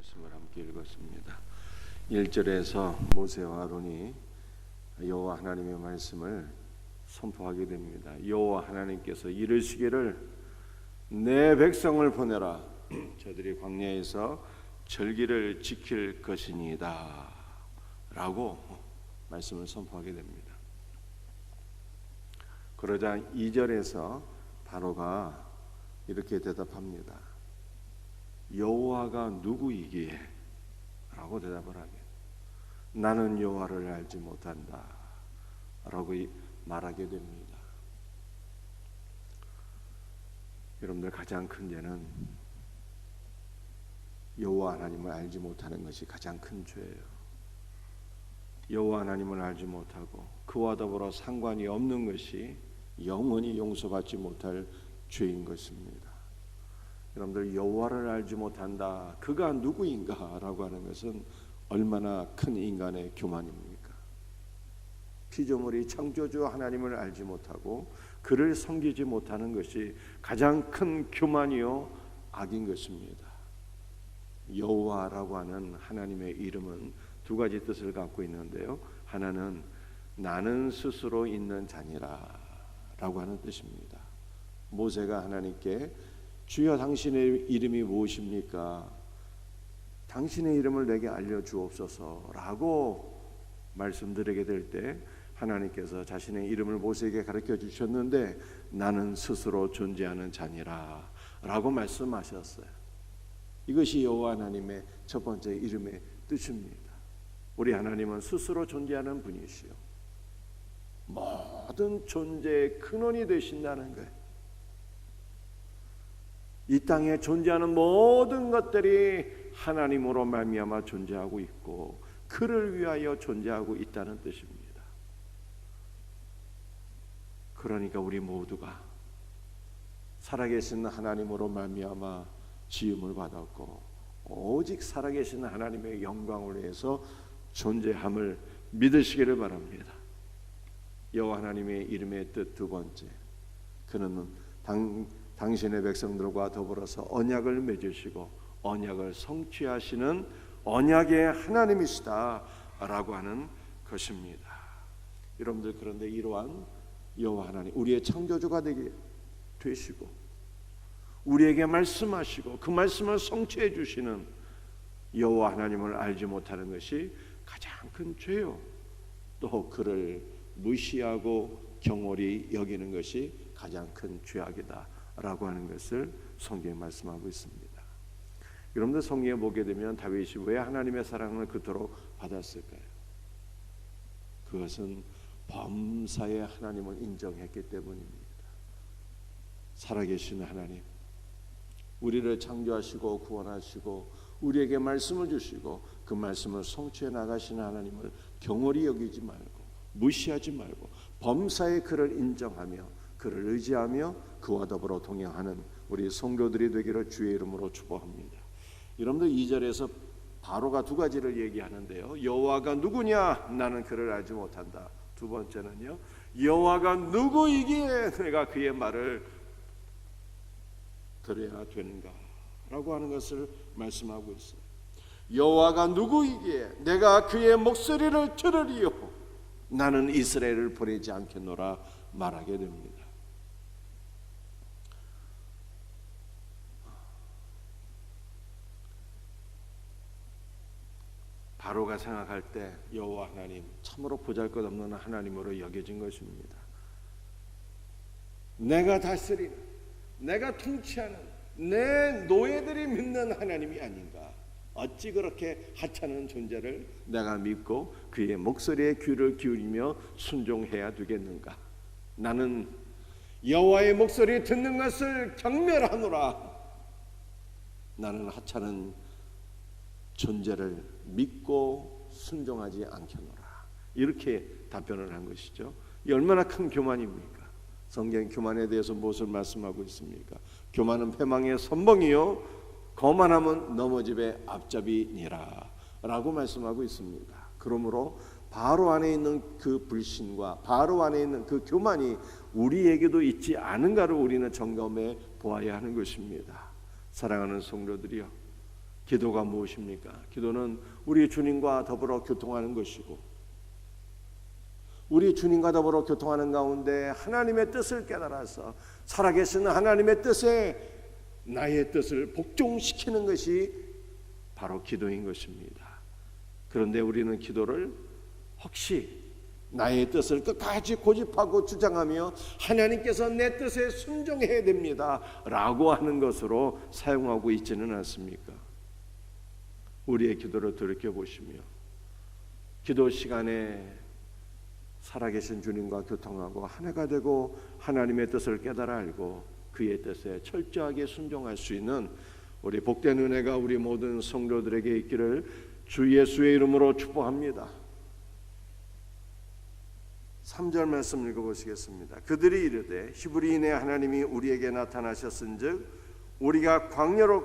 말씀을 함께 읽었습니다. 1절에서 모세와 아론이 여호와 하나님의 말씀을 선포하게 됩니다. 여호와 하나님께서 이르시기를 내 백성을 보내라. 저들이 광야에서 절기를 지킬 것이니이다 라고 말씀을 선포하게 됩니다. 그러자 2절에서 바로가 이렇게 대답합니다. 여호와가 누구이기에? 라고 대답을 하게, 나는 여호와를 알지 못한다 라고 말하게 됩니다. 여러분들, 가장 큰 죄는 여호와 하나님을 알지 못하는 것이 가장 큰 죄예요. 여호와 하나님을 알지 못하고 그와 더불어 상관이 없는 것이 영원히 용서받지 못할 죄인 것입니다. 여러분들, 여호와를 알지 못한다, 그가 누구인가 라고 하는 것은 얼마나 큰 인간의 교만입니까? 피조물이 창조주 하나님을 알지 못하고 그를 섬기지 못하는 것이 가장 큰 교만이요 악인 것입니다. 여호와라고 하는 하나님의 이름은 두 가지 뜻을 갖고 있는데요, 하나는 나는 스스로 있는 자니라 라고 하는 뜻입니다. 모세가 하나님께 주여 당신의 이름이 무엇입니까? 당신의 이름을 내게 알려주옵소서 라고 말씀드리게 될 때 하나님께서 자신의 이름을 모세에게 가르쳐 주셨는데 나는 스스로 존재하는 자니라 라고 말씀하셨어요. 이것이 여호와 하나님의 첫 번째 이름의 뜻입니다. 우리 하나님은 스스로 존재하는 분이시요 모든 존재의 근원이 되신다는 거예요. 이 땅에 존재하는 모든 것들이 하나님으로 말미암아 존재하고 있고 그를 위하여 존재하고 있다는 뜻입니다. 그러니까 우리 모두가 살아계신 하나님으로 말미암아 지음을 받았고 오직 살아계신 하나님의 영광을 위해서 존재함을 믿으시기를 바랍니다. 여호와 하나님의 이름의 뜻 두 번째, 그는 당신의 백성들과 더불어서 언약을 맺으시고 언약을 성취하시는 언약의 하나님이시다 라고 하는 것입니다. 여러분들, 그런데 이러한 여호와 하나님, 우리의 창조주가 되시고 우리에게 말씀하시고 그 말씀을 성취해 주시는 여호와 하나님을 알지 못하는 것이 가장 큰 죄요, 또 그를 무시하고 경홀히 여기는 것이 가장 큰 죄악이다 라고 하는 것을 성경에 말씀하고 있습니다. 여러분들, 성경에 보게 되면 다윗이 왜 하나님의 사랑을 그토록 받았을까요? 그것은 범사의 하나님을 인정했기 때문입니다. 살아계신 하나님, 우리를 창조하시고 구원하시고 우리에게 말씀을 주시고 그 말씀을 성취해 나가시는 하나님을 경홀히 여기지 말고 무시하지 말고 범사의 그를 인정하며 그를 의지하며 그와 더불어 동행하는 우리 성도들이 되기를 주의 이름으로 축복합니다. 여러분들, 2절에서 바로가 두 가지를 얘기하는데요, 여호와가 누구냐? 나는 그를 알지 못한다. 두 번째는요, 여호와가 누구이기에 내가 그의 말을 들어야 되는가 라고 하는 것을 말씀하고 있어요. 여호와가 누구이기에 내가 그의 목소리를 들으리요 나는 이스라엘을 보내지 않겠노라 말하게 됩니다. 바로가 생각할 때 여호와 하나님 참으로 보잘것없는 하나님으로 여겨진 것입니다. 내가 다스리는, 내가 통치하는 내 노예들이 믿는 하나님이 아닌가, 어찌 그렇게 하찮은 존재를 내가 믿고 그의 목소리에 귀를 기울이며 순종해야 되겠는가? 나는 여호와의 목소리 듣는 것을 경멸하노라. 나는 하찮은 존재를 믿고 순종하지 않겠노라. 이렇게 답변을 한 것이죠. 이 얼마나 큰 교만입니까? 성경 교만에 대해서 무엇을 말씀하고 있습니까? 교만은 패망의 선봉이요 거만함은 넘어집의 앞잡이니라 라고 말씀하고 있습니다. 그러므로 바로 안에 있는 그 불신과 바로 안에 있는 그 교만이 우리에게도 있지 않은가를 우리는 점검해 보아야 하는 것입니다. 사랑하는 성도들이여, 기도가 무엇입니까? 기도는 우리 주님과 더불어 교통하는 것이고, 우리 주님과 더불어 교통하는 가운데 하나님의 뜻을 깨달아서 살아계신 하나님의 뜻에 나의 뜻을 복종시키는 것이 바로 기도인 것입니다. 그런데 우리는 기도를 혹시 나의 뜻을 끝까지 고집하고 주장하며 하나님께서 내 뜻에 순종해야 됩니다 라고 하는 것으로 사용하고 있지는 않습니까? 우리의 기도를 돌이켜보시며 기도 시간에 살아계신 주님과 교통하고 하나가 되고 하나님의 뜻을 깨달아 알고 그의 뜻에 철저하게 순종할 수 있는 우리 복된 은혜가 우리 모든 성도들에게 있기를 주 예수의 이름으로 축복합니다. 3절 말씀 읽어보시겠습니다. 그들이 이르되 히브리인의 하나님이 우리에게 나타나셨은즉 우리가 광야로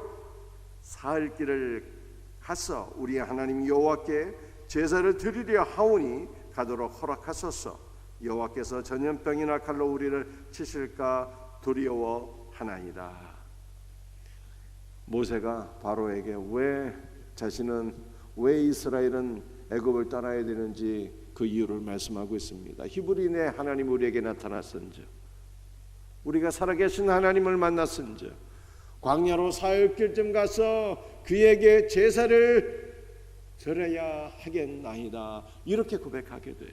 사흘 길을 가서 우리 하나님 여호와께 제사를 드리려 하오니 가도록 허락하소서. 여호와께서 전염병이나 칼로 우리를 치실까 두려워하나이다. 모세가 바로에게 왜 이스라엘은 애굽을 떠나야 되는지 그 이유를 말씀하고 있습니다. 히브리인의 하나님 우리에게 나타났은즉 우리가 살아계신 하나님을 만났은즉 광야로 사흘길쯤 가서 그에게 제사를 드려야 하겠나이다 이렇게 고백하게 돼요.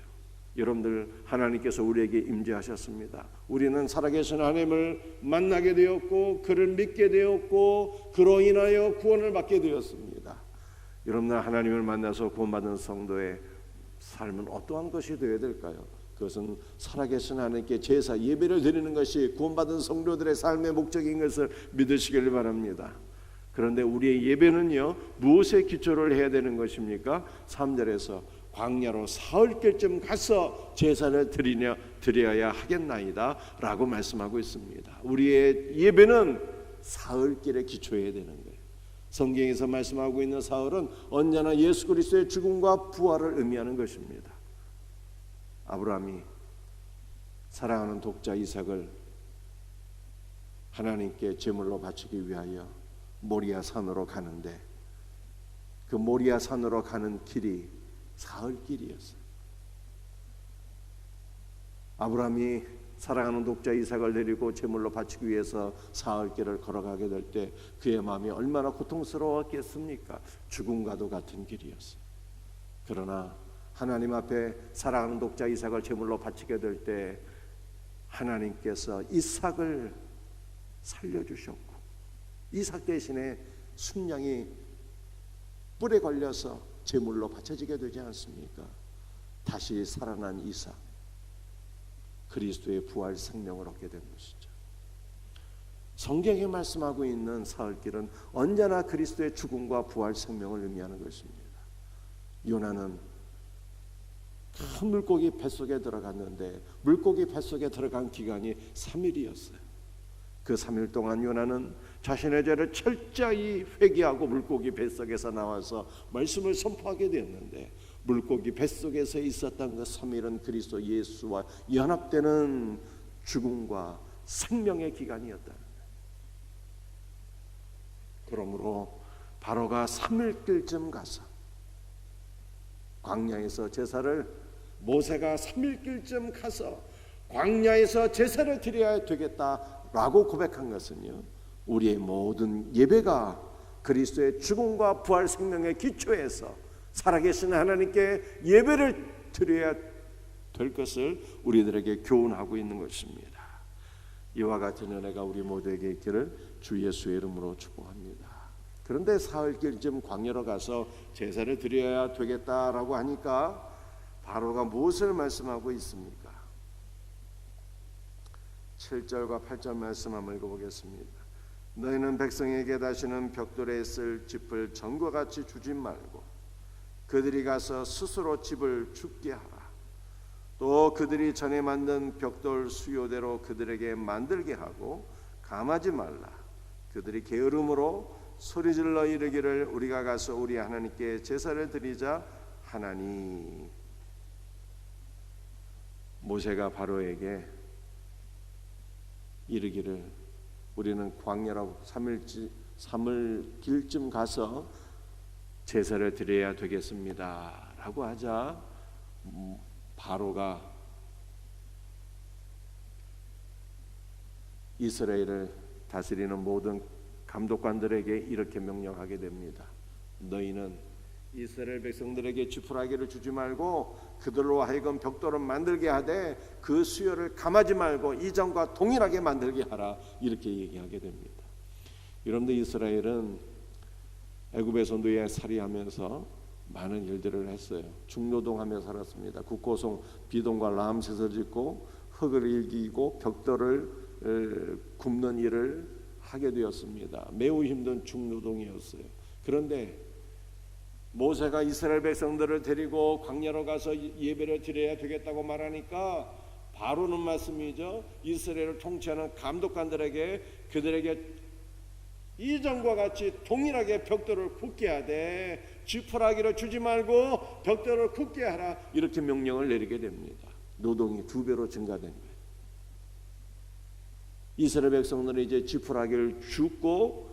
여러분들 하나님께서 우리에게 임재하셨습니다. 우리는 살아계신 하나님을 만나게 되었고 그를 믿게 되었고 그로 인하여 구원을 받게 되었습니다. 여러분들 하나님을 만나서 구원받은 성도의 삶은 어떠한 것이 되어야 될까요? 그것은 살아계신 하나님께 제사 예배를 드리는 것이 구원받은 성도들의 삶의 목적인 것을 믿으시길 바랍니다. 그런데 우리의 예배는요 무엇에 기초를 해야 되는 것입니까? 3절에서 광야로 사흘길쯤 가서 제사를 드려야 하겠나이다 라고 말씀하고 있습니다. 우리의 예배는 사흘길에 기초해야 되는 거예요. 성경에서 말씀하고 있는 사흘은 언제나 예수 그리스도의 죽음과 부활을 의미하는 것입니다. 아브라함이 사랑하는 독자 이삭을 하나님께 제물로 바치기 위하여 모리아 산으로 가는데 그 모리아 산으로 가는 길이 사흘길이었어요. 아브라함이 사랑하는 독자 이삭을 데리고 제물로 바치기 위해서 사흘길을 걸어가게 될 때 그의 마음이 얼마나 고통스러웠겠습니까? 죽음과도 같은 길이었어요. 그러나 하나님 앞에 사랑하는 독자 이삭을 제물로 바치게 될 때 하나님께서 이삭을 살려주셨고 이삭 대신에 순양이 뿔에 걸려서 제물로 바쳐지게 되지 않습니까? 다시 살아난 이삭, 그리스도의 부활 생명을 얻게 된 것이죠. 성경에 말씀하고 있는 사흘길은 언제나 그리스도의 죽음과 부활 생명을 의미하는 것입니다. 요나는 큰 물고기 뱃속에 들어갔는데 물고기 뱃속에 들어간 기간이 3일이었어요. 그 3일 동안 요나는 자신의 죄를 철저히 회개하고 물고기 뱃속에서 나와서 말씀을 선포하게 되었는데 물고기 뱃속에서 있었던 그 3일은 그리스도 예수와 연합되는 죽음과 생명의 기간이었다는 거예요. 그러므로 바로가 3일길쯤 가서 광야에서 제사를 모세가 3일길쯤 가서 광야에서 제사를 드려야 되겠다라고 고백한 것은요 우리의 모든 예배가 그리스도의 죽음과 부활 생명의 기초에서 살아계신 하나님께 예배를 드려야 될 것을 우리들에게 교훈하고 있는 것입니다. 이와 같은 은혜가 우리 모두에게 있기를 주 예수의 이름으로 축복합니다. 그런데 사흘길쯤 광야로 가서 제사를 드려야 되겠다라고 하니까 바로가 무엇을 말씀하고 있습니까? 7절과 8절 말씀 한번 읽어보겠습니다. 너희는 백성에게 다시는 벽돌에 쓸 짚을 전과 같이 주지 말고 그들이 가서 스스로 집을 줍게 하라. 또 그들이 전에 만든 벽돌 수요대로 그들에게 만들게 하고 감하지 말라. 그들이 게으름으로 소리질러 이르기를 우리가 가서 우리 하나님께 제사를 드리자 하나니. 모세가 바로에게 이르기를 우리는 광야라고 3일 길쯤 가서 제사를 드려야 되겠습니다 라고 하자 바로가 이스라엘을 다스리는 모든 감독관들에게 이렇게 명령하게 됩니다. 너희는 이스라엘 백성들에게 지푸라기를 주지 말고 그들로 하여금 벽돌을 만들게 하되 그 수요를 감하지 말고 이전과 동일하게 만들게 하라, 이렇게 얘기하게 됩니다. 여러분들, 이스라엘은 애굽에서 노예 살이하면서 많은 일들을 했어요. 중노동하며 살았습니다. 국고송 비동과 라암셋을 짓고 흙을 일기고 벽돌을 굽는 일을 하게 되었습니다. 매우 힘든 중노동이었어요. 그런데 모세가 이스라엘 백성들을 데리고 광야로 가서 예배를 드려야 되겠다고 말하니까 바로는 말씀이죠. 이스라엘을 통치하는 감독관들에게 그들에게 이전과 같이 동일하게 벽돌을 굽게 하되 지푸라기를 주지 말고 벽돌을 굽게 하라, 이렇게 명령을 내리게 됩니다. 노동이 2배로 증가된 거예요. 이스라엘 백성들은 이제 지푸라기를 줍고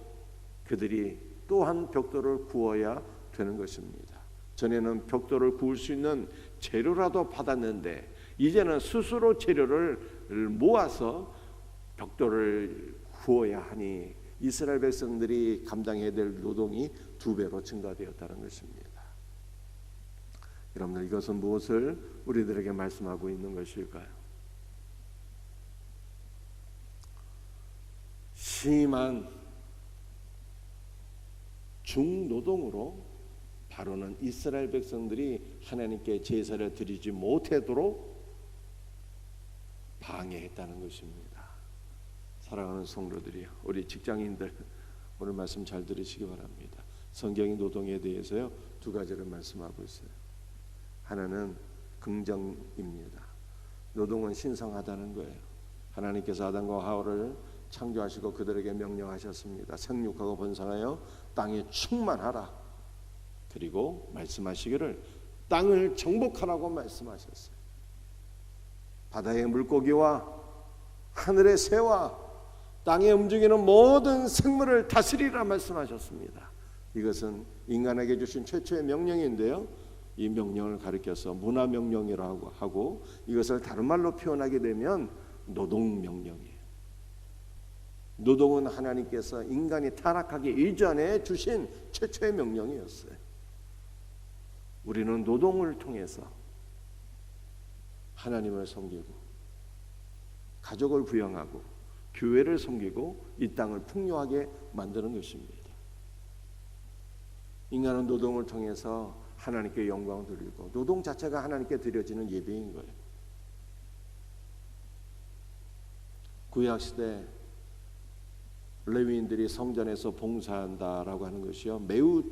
그들이 또한 벽돌을 구워야 되는 것입니다. 전에는 벽돌을 구울 수 있는 재료라도 받았는데 이제는 스스로 재료를 모아서 벽돌을 구워야 하니 이스라엘 백성들이 감당해야 될 노동이 2배로 증가되었다는 것입니다. 여러분들, 이것은 무엇을 우리들에게 말씀하고 있는 것일까요? 심한 중노동으로 바로는 이스라엘 백성들이 하나님께 제사를 드리지 못하도록 방해했다는 것입니다. 사랑하는 성도들이요, 우리 직장인들 오늘 말씀 잘 들으시기 바랍니다. 성경이 노동에 대해서요 2가지를 말씀하고 있어요. 하나는 긍정입니다. 노동은 신성하다는 거예요. 하나님께서 아담과 하와를 창조하시고 그들에게 명령하셨습니다. 생육하고 번성하여 땅에 충만하라. 그리고 말씀하시기를 땅을 정복하라고 말씀하셨어요. 바다의 물고기와 하늘의 새와 땅에 움직이는 모든 생물을 다스리라 말씀하셨습니다. 이것은 인간에게 주신 최초의 명령인데요, 이 명령을 가리켜서 문화명령이라고 하고 이것을 다른 말로 표현하게 되면 노동명령이에요. 노동은 하나님께서 인간이 타락하기 이전에 주신 최초의 명령이었어요. 우리는 노동을 통해서 하나님을 섬기고 가족을 부양하고 교회를 섬기고 이 땅을 풍요하게 만드는 것입니다. 인간은 노동을 통해서 하나님께 영광을 드리고 노동 자체가 하나님께 드려지는 예배인 거예요. 구약시대 레위인들이 성전에서 봉사한다라고 하는 것이요 매우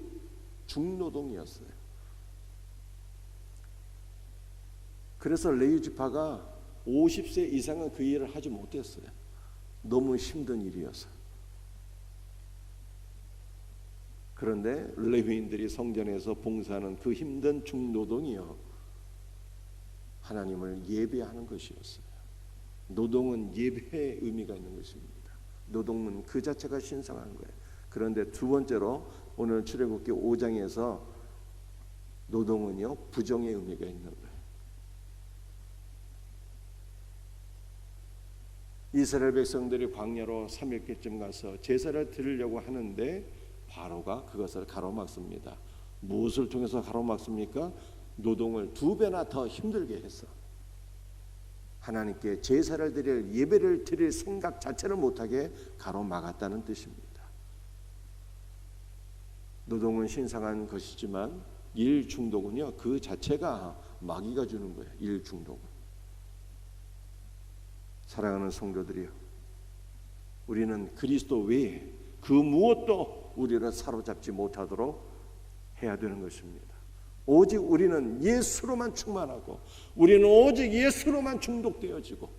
중노동이었어요. 그래서 레위 지파가 50세 이상은 그 일을 하지 못했어요. 너무 힘든 일이어서. 그런데 레위인들이 성전에서 봉사하는 그 힘든 중노동이요 하나님을 예배하는 것이었어요. 노동은 예배의 의미가 있는 것입니다. 노동은 그 자체가 신성한 거예요. 그런데 2번째로 오늘 출애굽기 5장에서 노동은요 부정의 의미가 있는 거예요. 이스라엘 백성들이 광야로 3일째쯤 가서 제사를 드리려고 하는데 바로가 그것을 가로막습니다. 무엇을 통해서 가로막습니까? 노동을 2배나 더 힘들게 해서 하나님께 제사를 드릴 예배를 드릴 생각 자체를 못하게 가로막았다는 뜻입니다. 노동은 신성한 것이지만 일 중독은요 그 자체가 마귀가 주는 거예요. 일 중독은. 사랑하는 성도들이요, 우리는 그리스도 외에 그 무엇도 우리를 사로잡지 못하도록 해야 되는 것입니다. 오직 우리는 예수로만 충만하고 우리는 오직 예수로만 중독되어지고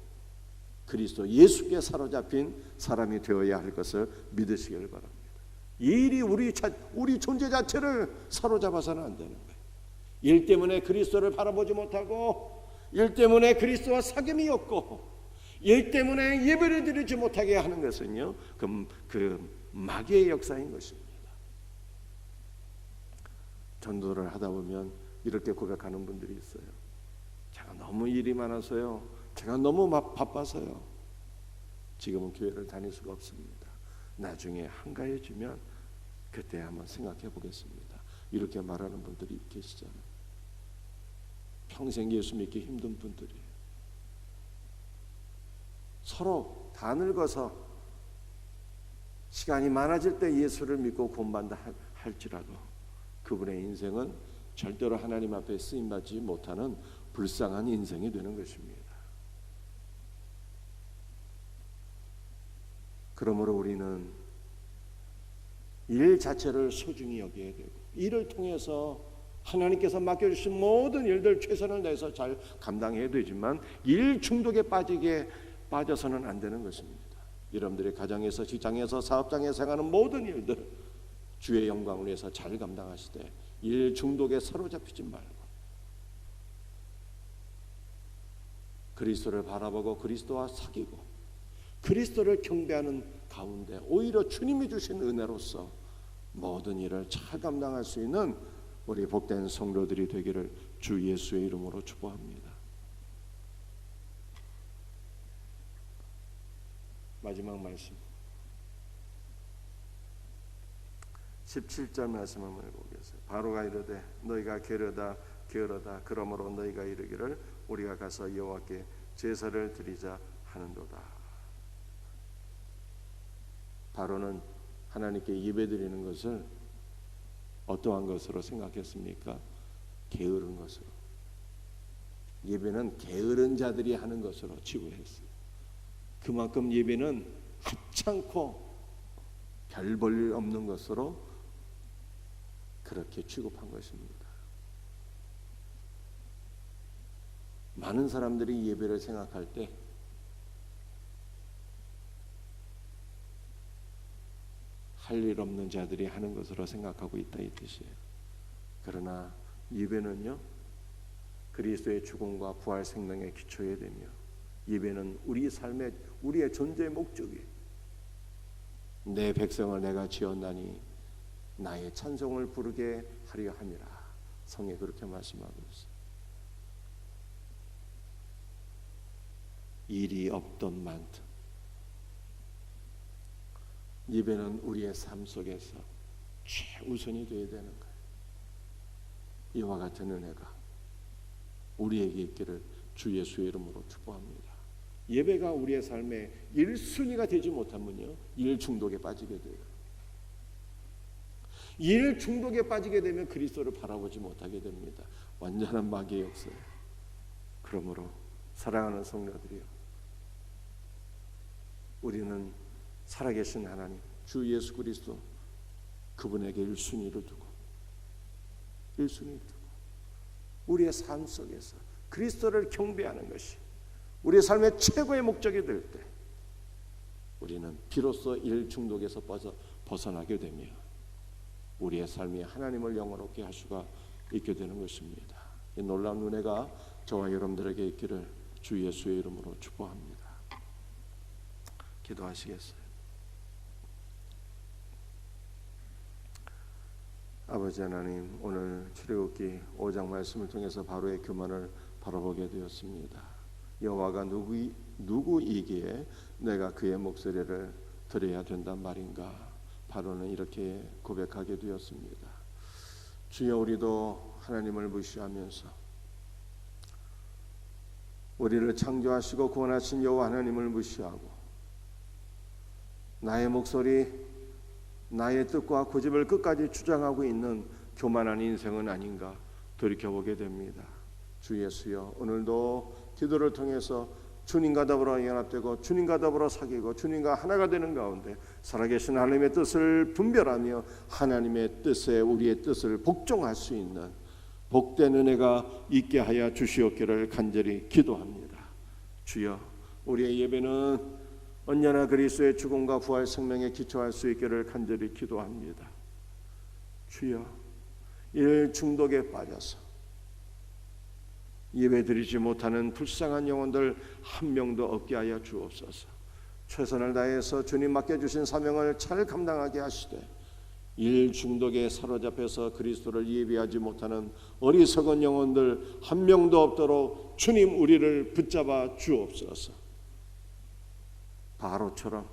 그리스도 예수께 사로잡힌 사람이 되어야 할 것을 믿으시길 바랍니다. 이 일이 우리 존재 자체를 사로잡아서는 안 되는 거예요. 일 때문에 그리스도를 바라보지 못하고 일 때문에 그리스도와 사귐이 없고 일 때문에 예배를 드리지 못하게 하는 것은요 그 마귀의 역사인 것입니다. 전도를 하다 보면 이렇게 고백하는 분들이 있어요. 제가 너무 일이 많아서요. 제가 너무 바빠서요. 지금은 교회를 다닐 수가 없습니다. 나중에 한가해지면 그때 한번 생각해 보겠습니다. 이렇게 말하는 분들이 계시잖아요. 평생 예수 믿기 힘든 분들이에요. 서로 다 늙어서 시간이 많아질 때 예수를 믿고 구원받는다 할지라도 그분의 인생은 절대로 하나님 앞에 쓰임받지 못하는 불쌍한 인생이 되는 것입니다. 그러므로 우리는 일 자체를 소중히 여겨야 되고 일을 통해서 하나님께서 맡겨주신 모든 일들 최선을 다해서 잘 감당해야 되지만 일 중독에 빠져서는 안 되는 것입니다. 여러분들의 가정에서 직장에서 사업장에서 행하는 모든 일들 주의 영광을 위해서 잘 감당하시되 일 중독에 사로잡히지 말고 그리스도를 바라보고 그리스도와 사귀고 그리스도를 경배하는 가운데 오히려 주님이 주신 은혜로서 모든 일을 잘 감당할 수 있는 우리 복된 성도들이 되기를 주 예수의 이름으로 축복합니다. 마지막 말씀 17절 말씀 한번 해보겠어요. 바로가 이르되 너희가 게으르다 그러므로 너희가 이르기를 우리가 가서 여호와께 제사를 드리자 하는도다. 바로는 하나님께 예배드리는 것을 어떠한 것으로 생각했습니까? 게으른 것으로. 예배는 게으른 자들이 하는 것으로 취급했어요. 그만큼 예배는 하찮고 별 볼 없는 것으로 그렇게 취급한 것입니다. 많은 사람들이 예배를 생각할 때 할 일 없는 자들이 하는 것으로 생각하고 있다 이 뜻이에요. 그러나 예배는요 그리스도의 죽음과 부활 생명에 기초해야 되며 예배는 우리 삶의 우리의 존재의 목적이에요. 내 백성을 내가 지었나니 나의 찬송을 부르게 하려 함이라. 성에 그렇게 말씀하고 있어요. 일이 없던 많든 예배는 우리의 삶 속에서 최우선이 되어야 되는 거예요. 이와 같은 은혜가 우리에게 있기를 주 예수의 이름으로 축복합니다. 예배가 우리의 삶의 1순위가 되지 못하면요 일 중독에 빠지게 돼요. 일 중독에 빠지게 되면 그리스도를 바라보지 못하게 됩니다. 완전한 마귀의 역사예요. 그러므로 사랑하는 성도들이요, 우리는 살아계신 하나님 주 예수 그리스도 그분에게 1순위를 두고 우리의 삶 속에서 그리스도를 경배하는 것이 우리의 삶의 최고의 목적이 될 때 우리는 비로소 일 중독에서 벗어나게 되며 우리의 삶이 하나님을 영화롭게 할 수가 있게 되는 것입니다. 이 놀라운 은혜가 저와 여러분들에게 있기를 주 예수의 이름으로 축복합니다. 기도하시겠어요? 아버지 하나님, 오늘 출애굽기 5장 말씀을 통해서 바로의 교만을 바라보게 되었습니다. 여호와가 누구이기에 내가 그의 목소리를 들어야 된단 말인가? 바로는 이렇게 고백하게 되었습니다. 주여, 우리도 하나님을 무시하면서 우리를 창조하시고 구원하신 여호와 하나님을 무시하고 나의 목소리, 나의 뜻과 고집을 끝까지 주장하고 있는 교만한 인생은 아닌가 돌이켜보게 됩니다. 주 예수여, 오늘도 기도를 통해서 주님과 더불어 연합되고 주님과 더불어 사귀고 주님과 하나가 되는 가운데 살아계신 하나님의 뜻을 분별하며 하나님의 뜻에 우리의 뜻을 복종할 수 있는 복된 은혜가 있게 하여 주시옵기를 간절히 기도합니다. 주여, 우리의 예배는 언제나 그리스도의 죽음과 부활 생명에 기초할 수 있기를 간절히 기도합니다. 주여, 일 중독에 빠져서 예배드리지 못하는 불쌍한 영혼들 한 명도 없게 하여 주옵소서. 최선을 다해서 주님 맡겨주신 사명을 잘 감당하게 하시되 일 중독에 사로잡혀서 그리스도를 예비하지 못하는 어리석은 영혼들 한 명도 없도록 주님 우리를 붙잡아 주옵소서. 바로처럼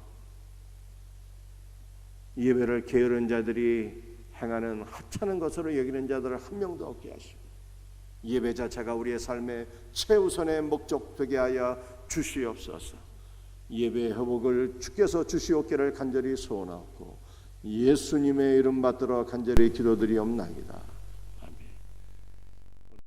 예배를 게으른 자들이 행하는 하찮은 것으로 여기는 자들을 한 명도 없게 하시고 예배 자체가 우리의 삶의 최우선의 목적 되게 하여 주시옵소서. 예배의 회복을 주께서 주시옵기를 간절히 소원하고 예수님의 이름 받들어 간절히 기도드리옵나이다.